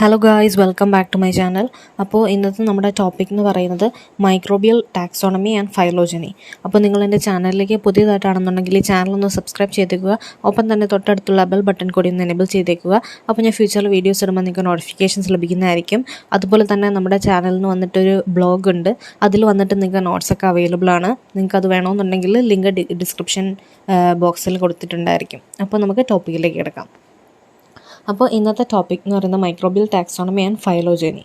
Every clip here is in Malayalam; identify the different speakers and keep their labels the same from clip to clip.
Speaker 1: Hello guys, welcome back to my channel. അപ്പോൾ ഇന്നത്തെ നമ്മുടെ ടോപ്പിക് എന്ന് പറയുന്നത് മൈക്രോബിയൽ ടാക്സോണമി ആൻഡ് ഫൈലോജനി. അപ്പോൾ നിങ്ങൾ എൻ്റെ ചാനലിലേക്ക് പുതിയതായിട്ടാണെന്നുണ്ടെങ്കിൽ ഈ ചാനലൊന്ന് സബ്സ്ക്രൈബ് ചെയ്തേക്കുക. ഒപ്പം തന്നെ തൊട്ടടുത്തുള്ള ബെൽ ബട്ടൺ കൂടി ഒന്ന് എനേബിൾ ചെയ്തേക്കുക. അപ്പോൾ ഞാൻ ഫ്യൂച്ചറിൽ വീഡിയോസ് ഇടുമ്പോൾ നിങ്ങൾക്ക് നോട്ടിഫിക്കേഷൻസ് ലഭിക്കുന്നതായിരിക്കും. അതുപോലെ തന്നെ നമ്മുടെ ചാനലിന് വന്നിട്ടൊരു ബ്ലോഗ് ഉണ്ട്. അതിൽ വന്നിട്ട് നിങ്ങൾക്ക് നോട്ട്സൊക്കെ അവൈലബിൾ ആണ്. നിങ്ങൾക്ക് അത് വേണമെന്നുണ്ടെങ്കിൽ ലിങ്ക് ഡിസ്ക്രിപ്ഷൻ ബോക്സിൽ കൊടുത്തിട്ടുണ്ടായിരിക്കും. അപ്പോൾ നമുക്ക് ടോപ്പിക്കിലേക്ക് കിടക്കാം. അപ്പോൾ ഇന്നത്തെ ടോപ്പിക് എന്ന് പറയുന്നത് microbial taxonomy and phylogeny.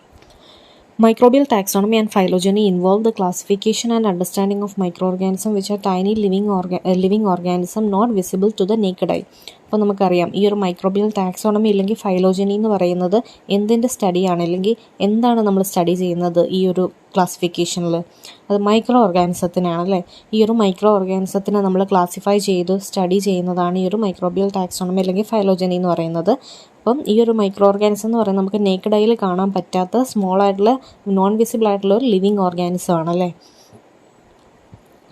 Speaker 1: Microbial taxonomy and phylogeny involve the classification and understanding of microorganisms which are tiny living organism not visible to the naked eye. അപ്പോൾ നമുക്കറിയാം ഈ ഒരു മൈക്രോബിയൽ ടാക്സോണമി അല്ലെങ്കിൽ ഫൈലോജനി എന്ന് പറയുന്നത് എന്തിൻ്റെ സ്റ്റഡിയാണ്, അല്ലെങ്കിൽ എന്താണ് നമ്മൾ സ്റ്റഡി ചെയ്യുന്നത് ഈ ഒരു ക്ലാസിഫിക്കേഷനിൽ? അത് മൈക്രോ ഓർഗാനിസത്തിനാണ് അല്ലേ. ഈ ഒരു മൈക്രോ ഓർഗാനിസത്തിനെ നമ്മൾ ക്ലാസിഫൈ ചെയ്ത് സ്റ്റഡി ചെയ്യുന്നതാണ് ഈ ഒരു മൈക്രോബിയൽ ടാക്സോണമി അല്ലെങ്കിൽ ഫൈലോജനി എന്ന് പറയുന്നത്. അപ്പം ഈ ഒരു മൈക്രോ ഓർഗാനിസം എന്ന് പറയുന്നത് നമുക്ക് നേക്കഡ് ഐയിൽ കാണാൻ പറ്റാത്ത സ്മോൾ ആയിട്ടുള്ള നോൺ വിസിബിൾ ആയിട്ടുള്ള ഒരു ലിവിങ് ഓർഗാനിസം ആണല്ലേ.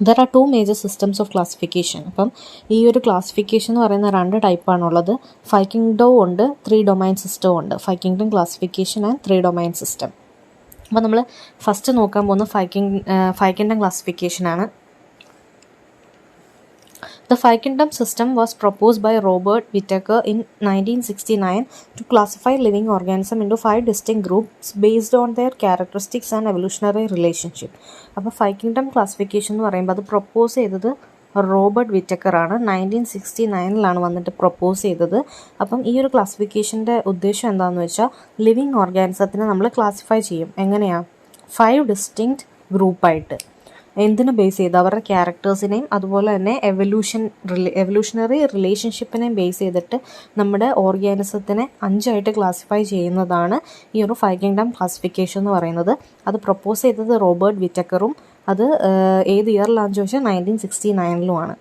Speaker 1: There are 2 major systems of classification. അപ്പം ഈ ഒരു ക്ലാസിഫിക്കേഷൻ എന്ന് പറയുന്ന 2 ടൈപ്പാണുള്ളത്. ഫൈവ്കിങ്ഡം ഉണ്ട്, 3 ഡൊമൈൻ സിസ്റ്റവും ഉണ്ട്. ഫൈവ്കിങ്ഡം ക്ലാസിഫിക്കേഷൻ ആൻഡ് 3 ഡൊമൈൻ സിസ്റ്റം. അപ്പോൾ നമ്മൾ ഫസ്റ്റ് നോക്കാൻ പോകുന്നത് ഫൈവ്കിങ്ഡം ക്ലാസിഫിക്കേഷനാണ്. The Fivekingdom system was proposed by Robert Whittaker in 1969 to classify living organisms into 5 distinct groups based on their characteristics and evolutionary relationship. അപ്പോൾ Fivekingdom classification എന്ന് പറയുമ്പോൾ അത് പ്രപ്പോസ് ചെയ്തത് റോബർട്ട് വിറ്റക്കർ ആണ്. 1969 വന്നിട്ട് പ്രപ്പോസ് ചെയ്തത്. അപ്പം ഈ ഒരു ക്ലാസിഫിക്കേഷൻ്റെ ഉദ്ദേശം എന്താണെന്ന് വെച്ചാൽ ലിവിങ് ഓർഗാനിസത്തിനെ നമ്മൾ ക്ലാസിഫൈ ചെയ്യും. എങ്ങനെയാണ്? 5 ഡിസ്റ്റിങ്ക്റ്റ് ഗ്രൂപ്പായിട്ട്. എന്തിനു ബേസ് ചെയ്ത്? അവരുടെ ക്യാരക്ടേഴ്സിനെയും അതുപോലെ തന്നെ എവല്യൂഷണറി റിലേഷൻഷിപ്പിനെയും ബേസ് ചെയ്തിട്ട് നമ്മുടെ ഓർഗാനിസത്തിനെ 5 ക്ലാസിഫൈ ചെയ്യുന്നതാണ് ഈ ഒരു ഫൈവ്കിങ്ഡം ക്ലാസിഫിക്കേഷൻ എന്ന് പറയുന്നത്. അത് പ്രപ്പോസ് ചെയ്തത് റോബർട്ട് വിറ്റക്കറും അത് ഏത് ഇയറിലാണെന്ന് ചോദിച്ചാൽ 1969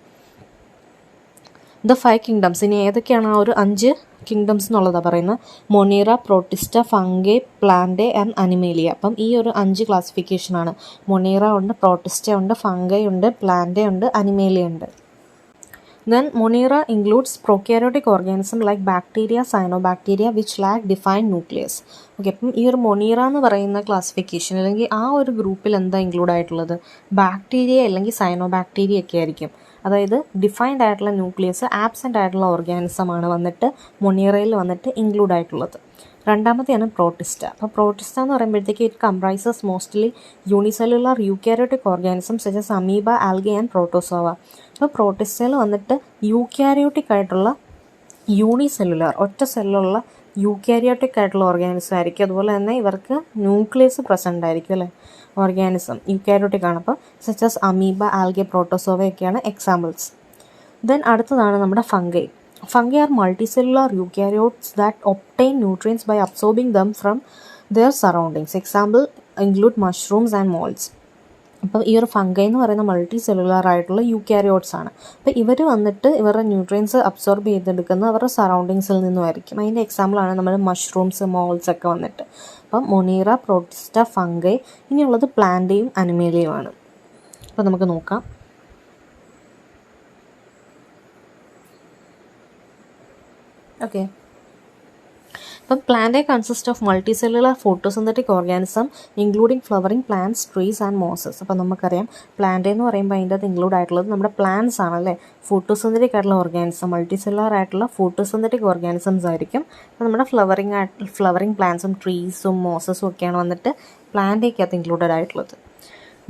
Speaker 1: ദ 5 കിങ്ഡംസ്. ഇനി ഏതൊക്കെയാണ് ആ ഒരു 5 കിങ്ഡംസ് എന്നുള്ളതാണ് പറയുന്നത്. Monera, protista, fungi, Plantae and Animalia. അപ്പം ഈ ഒരു 5 ക്ലാസിഫിക്കേഷനാണ്. മൊണീറ ഉണ്ട്, പ്രോട്ടിസ്റ്റ ഉണ്ട്, ഫംഗൈ ഉണ്ട്, പ്ലാന്റേ ഉണ്ട്, അനിമേലിയ ഉണ്ട്. Then Monera includes prokaryotic organisms like bacteria, cyanobacteria which lack defined nucleus. Okay, അപ്പം ഈ ഒരു മൊണീറ എന്ന് പറയുന്ന ക്ലാസിഫിക്കേഷൻ അല്ലെങ്കിൽ ആ ഒരു ഗ്രൂപ്പിൽ എന്താ ഇൻക്ലൂഡ് ആയിട്ടുള്ളത്? ബാക്ടീരിയ അല്ലെങ്കിൽ സൈനോബാക്ടീരിയ ഒക്കെ ആയിരിക്കും. അതായത് ഡിഫൈൻഡ് ആയിട്ടുള്ള ന്യൂക്ലിയസ് ആബ്സെൻ്റ് ആയിട്ടുള്ള ഓർഗാനിസമാണ് വന്നിട്ട് മൊണീറയിൽ വന്നിട്ട് ഇൻക്ലൂഡ് ആയിട്ടുള്ളത്. രണ്ടാമത്തെയാണ് പ്രോട്ടിസ്റ്റ. അപ്പോൾ പ്രോട്ടിസ്റ്റ എന്ന് പറയുമ്പോഴത്തേക്ക് it comprises mostly unicellular eukaryotic organism such as amoeba, algae and protozoa. അപ്പോൾ പ്രോട്ടിസ്റ്റയിൽ വന്നിട്ട് യൂക്യാരിയോട്ടിക് ആയിട്ടുള്ള യൂണിസെല്ലുലാർ ഒറ്റ സെല്ലുള്ള യൂക്യാരിയോട്ടിക് ആയിട്ടുള്ള ഓർഗാനിസം ആയിരിക്കും. അതുപോലെ തന്നെ ഇവർക്ക് ന്യൂക്ലിയസ് പ്രസൻ്റ് ആയിരിക്കും അല്ലേ. ഓർഗാനിസം യൂക്യാരിയോട്ടിക് ആണ്. അപ്പോൾ such as amoeba, algae, protozoa ഒക്കെയാണ് എക്സാമ്പിൾസ്. ദെൻ അടുത്തതാണ് നമ്മുടെ fungi. Fungi are multicellular eukaryotes that obtain nutrients by absorbing them from their surroundings. Example include mushrooms and molds. അപ്പോൾ ഈ ഒരു ഫംഗൈ എന്ന് പറയുന്ന മൾട്ടി സെല്ലുലാർ ആയിട്ടുള്ള യൂക്യാരിയോട്സ് ആണ്. അപ്പോൾ ഇവർ വന്നിട്ട് ഇവരുടെ ന്യൂട്രിയൻസ് അബ്സോർബ് ചെയ്തെടുക്കുന്നത് അവരുടെ സറൗണ്ടിങ്സിൽ നിന്നുമായിരിക്കും. അതിൻ്റെ എക്സാമ്പിളാണ് നമ്മൾ മഷ്റൂംസ്, മോൾസ് ഒക്കെ വന്നിട്ട്. അപ്പം മൊണീറ, പ്രോട്ടിസ്റ്റ, ഫംഗൈ. ഇനിയുള്ളത് പ്ലാന്റേയും അനിമേലിയുമാണ്. അപ്പോൾ നമുക്ക് നോക്കാം. ഓക്കെ, അപ്പം plantae consist of multicellular photosynthetic organism including flowering plants, trees and mosses. അപ്പം നമുക്കറിയാം പ്ലാന്റേ എന്ന് പറയുമ്പോൾ അതിൻ്റെ അത് ഇൻക്ലൂഡ് ആയിട്ടുള്ളത് നമ്മുടെ പ്ലാന്റ്സ് ആണല്ലേ. ഫോട്ടോസിന്തറ്റിക് ആയിട്ടുള്ള ഓർഗാനിസം, മൾട്ടിസെല്ലുലാർ ആയിട്ടുള്ള ഫോട്ടോസിന്തറ്റിക് ഓർഗാനിസംസ് ആയിരിക്കും. അപ്പോൾ നമ്മുടെ ഫ്ലവറിങ് പ്ലാന്റ്സും ട്രീസും മോസസും ഒക്കെയാണ് വന്നിട്ട് പ്ലാന്റേക്കകത്ത് ഇൻക്ലൂഡഡ് ആയിട്ടുള്ളത്.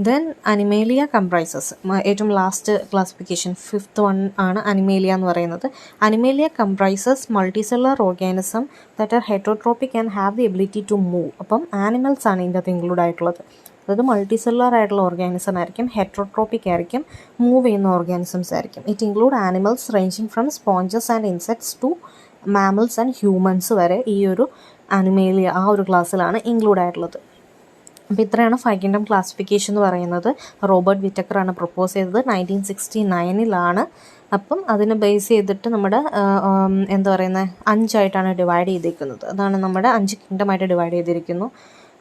Speaker 1: Then Animalia comprises. ഏറ്റവും ലാസ്റ്റ് ക്ലാസിഫിക്കേഷൻ 5th ആണ് അനിമേലിയ എന്ന് പറയുന്നത്. Animalia comprises multicellular organism that are heterotrophic and have the ability to move. അപ്പം ആനിമൽസ് ആണ് ഇതിൻ്റെ അകത്ത് ഇൻക്ലൂഡ് ആയിട്ടുള്ളത്. അതായത് മൾട്ടിസെല്ലുലാർ ആയിട്ടുള്ള ഓർഗാനിസം ആയിരിക്കും, ഹെറ്ററോട്രോപ്പിക് ആയിരിക്കും, മൂവ് ചെയ്യുന്ന ഓർഗാനിസംസ് ആയിരിക്കും. It include animals ranging from sponges and insects to mammals and humans വരെ ഈ ഒരു അനിമേലിയ ആ ഒരു ക്ലാസ്സിലാണ് ഇൻക്ലൂഡ് ആയിട്ടുള്ളത്. അപ്പോൾ ഇത്രയാണ് ഫൈവ്കിങ്ഡം ക്ലാസിഫിക്കേഷൻ എന്ന് പറയുന്നത്. റോബർട്ട് വിറ്റക്കറാണ് പ്രപ്പോസ് ചെയ്തത് 1969. അപ്പം അതിനെ ബേസ് ചെയ്തിട്ട് നമ്മുടെ എന്താ പറയുന്നത് 5 ഡിവൈഡ് ചെയ്തിരിക്കുന്നത്. അതാണ് നമ്മുടെ 5 കിങ്ഡമായിട്ട് ഡിവൈഡ് ചെയ്തിരിക്കുന്നു.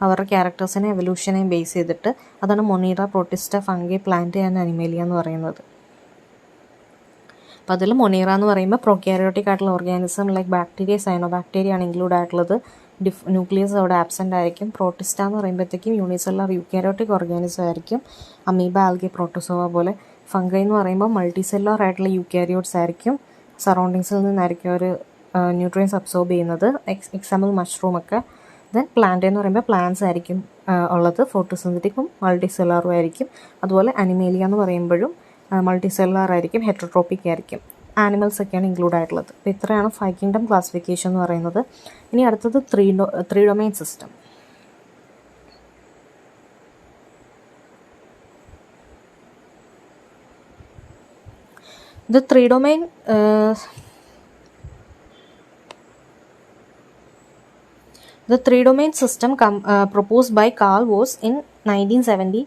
Speaker 1: അവരുടെ ക്യാരക്ടേഴ്സിനെ എവല്യൂഷനെയും ബേസ് ചെയ്തിട്ട്. അതാണ് Monera, protista, fungi, Plantae and Animalia എന്ന് പറയുന്നത്. അപ്പോൾ അതിൽ മൊണീറ എന്ന് പറയുമ്പോൾ പ്രൊക്യാരിയോട്ടിക് ആയിട്ടുള്ള ഓർഗാനിസം ലൈക്ക് ബാക്ടീരിയ, സൈനോബാക്ടീരിയ ആണ് ഇൻക്ലൂഡ് ആയിട്ടുള്ളത്. ന്യൂക്ലിയസ് അവിടെ ആബ്സെൻ്റ് ആയിരിക്കും. പ്രോട്ടിസ്റ്റ എന്ന് പറയുമ്പോഴത്തേക്കും യൂണിസെല്ലുലാർ യൂക്കാരിയോട്ടിക് ഓർഗാനിസം ആയിരിക്കും, അമീബ, ആൽഗെ, പ്രോട്ടോസോവ പോലെ. ഫംഗൈ എന്ന് പറയുമ്പോൾ മൾട്ടി സെല്ലുലാർ ആയിട്ടുള്ള യൂക്കാരിയോട്സ് ആയിരിക്കും. സറൗണ്ടിങ്സിൽ നിന്നായിരിക്കും അവർ ന്യൂട്രിയൻസ് അബ്സോർബ് ചെയ്യുന്നത്, എക്സാമ്പിൾ മഷ്റൂം ഒക്കെ. ദെൻ പ്ലാന്റ് എന്ന് പറയുമ്പോൾ പ്ലാന്റ്സ് ആയിരിക്കും ഉള്ളത്, ഫോട്ടോസിന്തറ്റിക്കും മൾട്ടി സെല്ലുലാറും ആയിരിക്കും. അതുപോലെ അനിമേലിയ എന്ന് പറയുമ്പോഴും മൾട്ടി സെല്ലുലാർ ആയിരിക്കും, ഹെറ്ററോട്രോപ്പിക് ആയിരിക്കും. ആനിമൽസ് ഒക്കെയാണ് ഇൻക്ലൂഡ് ആയിട്ടുള്ളത്. അപ്പോൾ ഇത്രയാണ് ഫൈവ്കിങ്ഡം ക്ലാസിഫിക്കേഷൻ എന്ന് പറയുന്നത്. ഇനി അടുത്തത് three domain system. The three-domain system proposed by Carl Woese in 1970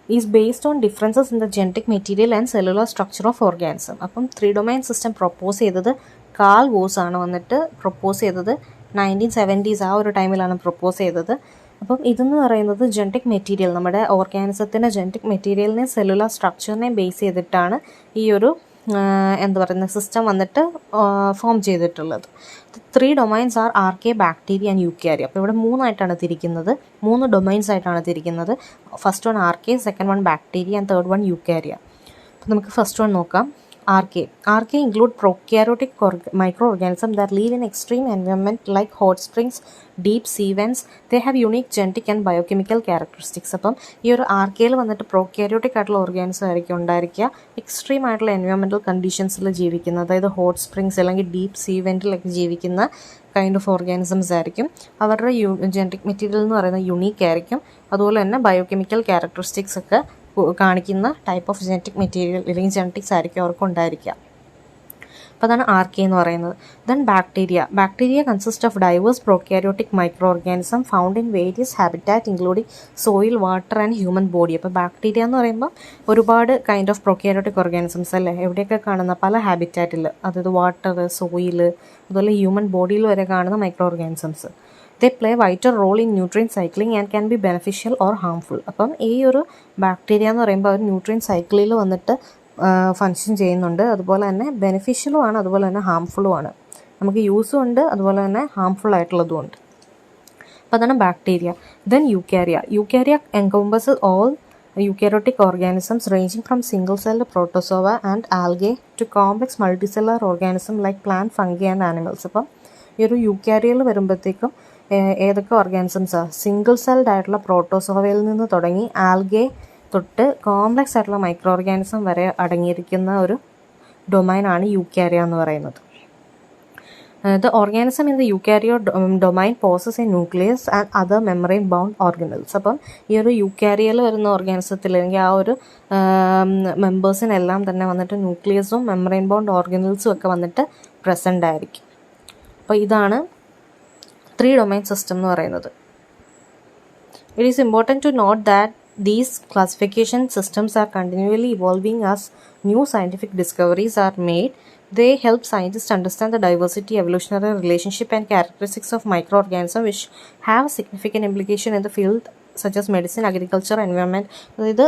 Speaker 1: is based on differences in the genetic material and cellular structure of organism. അപ്പം ത്രീ-ഡൊമൈൻ സിസ്റ്റം പ്രൊപ്പോസ് ചെയ്തത് കാൾ വോസ് ആണ്. വന്നിട്ട് പ്രൊപ്പോസ് ചെയ്തത് 1970s ആ ഒരു ടൈമിലാണ് പ്രൊപ്പോസ് ചെയ്തത്. അപ്പം ഇതെന്ന് പറയുന്നത് ജനറ്റിക് മെറ്റീരിയൽ, നമ്മുടെ ഓർഗാനിസത്തിൻ്റെ ജനറ്റിക് മെറ്റീരിയലിനെയും സെല്ലുലാർ സ്ട്രക്ചറിനെയും ബേസ് ചെയ്തിട്ടാണ് ഈ ഒരു എന്താ പറയുന്നത് സിസ്റ്റം വന്നിട്ട് ഫോം ചെയ്തിട്ടുള്ളത്. 3 domains are Archaea, bacteria and Eukarya. അപ്പോൾ ഇവിടെ 3 ആയിട്ടാണ് തിരിക്കുന്നത്, 3 ഡൊമൈൻസ് ആയിട്ടാണ് തിരിക്കുന്നത്. First one Archaea, second one bacteria and third one Eukarya. അപ്പോൾ നമുക്ക് ഫസ്റ്റ് വൺ നോക്കാം. Archaea. Archaea include prokaryotic microorganisms that live in extreme environment like hot springs, deep sea vents. They have unique genetic and biochemical characteristics. അപ്പം ഈ ഒരു ആർക്കയിൽ വന്നിട്ട് പ്രോക്യാരിയോട്ടിക് ആയിട്ടുള്ള ഓർഗാനിസം ആയിരിക്കും ഉണ്ടായിരിക്കുക, എക്സ്ട്രീം ആയിട്ടുള്ള എൻവയോൺമെൻറ്റൽ കണ്ടീഷൻസിൽ ജീവിക്കുന്ന, അതായത് ഹോട്ട് സ്പ്രിങ്സ് അല്ലെങ്കിൽ ഡീപ്പ് സീ വെൻറ്റിലൊക്കെ ജീവിക്കുന്ന കൈൻഡ് ഓഫ് ഓർഗാനിസംസ് ആയിരിക്കും. അവരുടെ ജനറ്റിക് മെറ്റീരിയൽ എന്ന് പറയുന്നത് യുണീക്ക് ആയിരിക്കും. അതുപോലെ തന്നെ ബയോകെമിക്കൽ ക്യാരക്ടറിസ്റ്റിക്സ് ഒക്കെ കാണിക്കുന്ന ടൈപ്പ് ഓഫ് ജനറ്റിക് മെറ്റീരിയൽ അല്ലെങ്കിൽ ജനറ്റിക്സ് ആയിരിക്കും അവർക്ക് ഉണ്ടായിരിക്കുക. അപ്പോൾ അതാണ് ആർക്കെ എന്ന് പറയുന്നത്. Then bacteria consist of diverse prokaryotic micro organism found in various habitat including soil, water and human body. അപ്പോൾ ബാക്ടീരിയ എന്ന് പറയുമ്പോൾ ഒരുപാട് കൈൻഡ് ഓഫ് പ്രോക്യാരിയോട്ടിക് ഓർഗാനിസംസ് അല്ലേ എവിടെയൊക്കെ കാണുന്ന പല ഹാബിറ്റാറ്റിൽ, അതായത് വാട്ടർ, സോയിൽ, അതുപോലെ ഹ്യൂമൻ ബോഡിയിൽ വരെ കാണുന്ന micro organisms. They play a vital role in nutrient cycling and can be beneficial or harmful. അപ്പം ഈ ഒരു ബാക്ടീരിയ എന്ന് പറയുമ്പോൾ അവർ ന്യൂട്രിയൻ സൈക്കിളിൽ വന്നിട്ട് ഫങ്ഷൻ ചെയ്യുന്നുണ്ട്. അതുപോലെ തന്നെ ബെനിഫിഷ്യലും ആണ്, അതുപോലെ തന്നെ ഹാംഫുള്ളും ആണ്. നമുക്ക് യൂസും ഉണ്ട്, അതുപോലെ തന്നെ ഹാംഫുൾ ആയിട്ടുള്ളതും ഉണ്ട്. അപ്പോൾ അതാണ് bacteria. Then യൂക്കാരിയ encompasses all eukaryotic organisms ranging from single-celled protozoa and algae to complex multicellular organisms like plant, fungi and animals. അപ്പം ഈ ഒരു യൂക്കാരിയയിൽ വരുമ്പോഴത്തേക്കും ഏതൊക്കെ ഓർഗാനിസംസാണ്, സിംഗിൾ സെൽഡ് ആയിട്ടുള്ള പ്രോട്ടോസോവയിൽ നിന്ന് തുടങ്ങി ആൽഗെ തൊട്ട് കോംപ്ലക്സ് ആയിട്ടുള്ള മൈക്രോ ഓർഗാനിസം വരെ അടങ്ങിയിരിക്കുന്ന ഒരു ഡൊമൈനാണ് യൂക്കാരിയ എന്ന് പറയുന്നത്. The organism in the eukaryote domain possesses a nucleus and other membrane bound organelles. അപ്പം ഈ ഒരു യൂക്കാരിയയിൽ വരുന്ന ഓർഗാനിസത്തിൽ അല്ലെങ്കിൽ ആ ഒരു മെമ്പേഴ്സിനെല്ലാം തന്നെ വന്നിട്ട് ന്യൂക്ലിയസും മെംബ്രെയിൻ ബൗണ്ട് ഓർഗനൽസും ഒക്കെ വന്നിട്ട് പ്രസൻ്റ് ആയിരിക്കും. അപ്പോൾ ഇതാണ് 3 ഡൊമൈൻ സിസ്റ്റം എന്ന് പറയുന്നത്. It is important to note that these classification systems are continually evolving as new scientific discoveries are made. They help scientists understand the diversity, evolutionary relationship and characteristics of microorganisms which have significant implication in the field such as medicine, agriculture, environment. അതായത്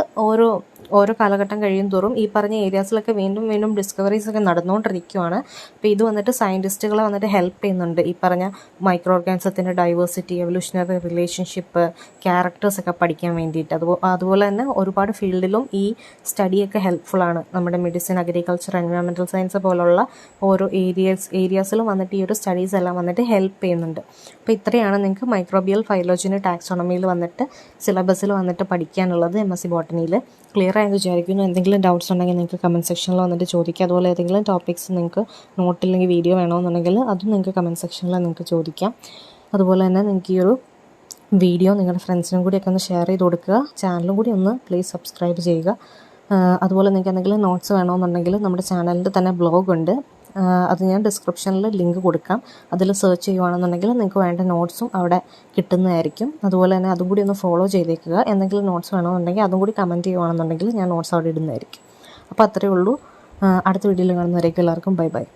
Speaker 1: ഓരോ കാലഘട്ടം കഴിയും തോറും ഈ പറഞ്ഞ ഏരിയാസിലൊക്കെ വീണ്ടും ഡിസ്കവറീസ് ഒക്കെ നടന്നുകൊണ്ടിരിക്കുകയാണ്. അപ്പോൾ ഇത് വന്നിട്ട് സയൻറ്റിസ്റ്റുകളെ വന്നിട്ട് ഹെൽപ്പ് ചെയ്യുന്നുണ്ട് ഈ പറഞ്ഞ മൈക്രോ ഓർഗാനിസത്തിൻ്റെ ഡൈവേഴ്സിറ്റി, എവല്യൂഷണറി റിലേഷൻഷിപ്പ്, ക്യാരക്ടേഴ്സൊക്കെ പഠിക്കാൻ വേണ്ടിയിട്ട്. അതുപോലെ തന്നെ ഒരുപാട് ഫീൽഡിലും ഈ സ്റ്റഡിയൊക്കെ ഹെൽപ്ഫുള്ളാണ്. നമ്മുടെ മെഡിസിൻ, അഗ്രികൾച്ചർ, എൻവയോൺമെൻറ്റൽ സയൻസ് പോലുള്ള ഓരോ ഏരിയാസിലും വന്നിട്ട് ഈ ഒരു സ്റ്റഡീസ് എല്ലാം വന്നിട്ട് ഹെൽപ്പ് ചെയ്യുന്നുണ്ട്. അപ്പോൾ ഇത്രയാണ് നിങ്ങൾക്ക് മൈക്രോബിയൽ ഫൈലോജനി ടാക്സോണമിയിൽ വന്നിട്ട് സിലബസിൽ വന്നിട്ട് പഠിക്കാനുള്ളത് MSc ബോട്ടണിയിൽ. ക്ലിയർ ആയെന്ന് വിചാരിക്കുന്നു. എന്തെങ്കിലും ഡൗട്ട്സ് ഉണ്ടെങ്കിൽ നിങ്ങൾക്ക് കമൻറ്റ് സെക്ഷനിൽ വന്നിട്ട് ചോദിക്കുക. അതുപോലെ ഏതെങ്കിലും ടോപ്പിക്സ് നിങ്ങൾക്ക് നോട്ടില്ലെങ്കിൽ വീഡിയോ വേണമെന്നുണ്ടെങ്കിൽ അതും നിങ്ങൾക്ക് കമൻറ്റ് സെക്ഷനിൽ നിങ്ങൾക്ക് ചോദിക്കാം. അതുപോലെ തന്നെ നിങ്ങൾക്ക് ഈ ഒരു വീഡിയോ നിങ്ങളുടെ ഫ്രണ്ട്സിനും കൂടിയൊക്കെ ഒന്ന് ഷെയർ ചെയ്ത് കൊടുക്കുക. ചാനലും കൂടി ഒന്ന് പ്ലീസ് സബ്സ്ക്രൈബ് ചെയ്യുക. അതുപോലെ നിങ്ങൾക്ക് എന്തെങ്കിലും നോട്ട്സ് വേണമെന്നുണ്ടെങ്കിൽ നമ്മുടെ ചാനലിൻ്റെ തന്നെ ബ്ലോഗുണ്ട്, അത് ഞാൻ ഡിസ്ക്രിപ്ഷനിൽ ലിങ്ക് കൊടുക്കാം. അതിൽ സെർച്ച് ചെയ്യുകയാണെന്നുണ്ടെങ്കിൽ നിങ്ങൾക്ക് വേണ്ട നോട്ട്സും അവിടെ കിട്ടുന്നതായിരിക്കും. അതുപോലെ തന്നെ അതും കൂടി ഒന്ന് ഫോളോ ചെയ്തേക്കുക. എന്തെങ്കിലും നോട്ട്സ് വേണമെന്നുണ്ടെങ്കിൽ അതും കൂടി കമൻറ്റ് ചെയ്യുകയാണെന്നുണ്ടെങ്കിൽ ഞാൻ നോട്ട്സ് അവിടെ ഇടുന്നതായിരിക്കും. അപ്പോൾ അത്രയേ ഉള്ളൂ. അടുത്ത വീഡിയോയിൽ കാണുന്നവരേക്കും എല്ലാവർക്കും ബൈ ബൈ.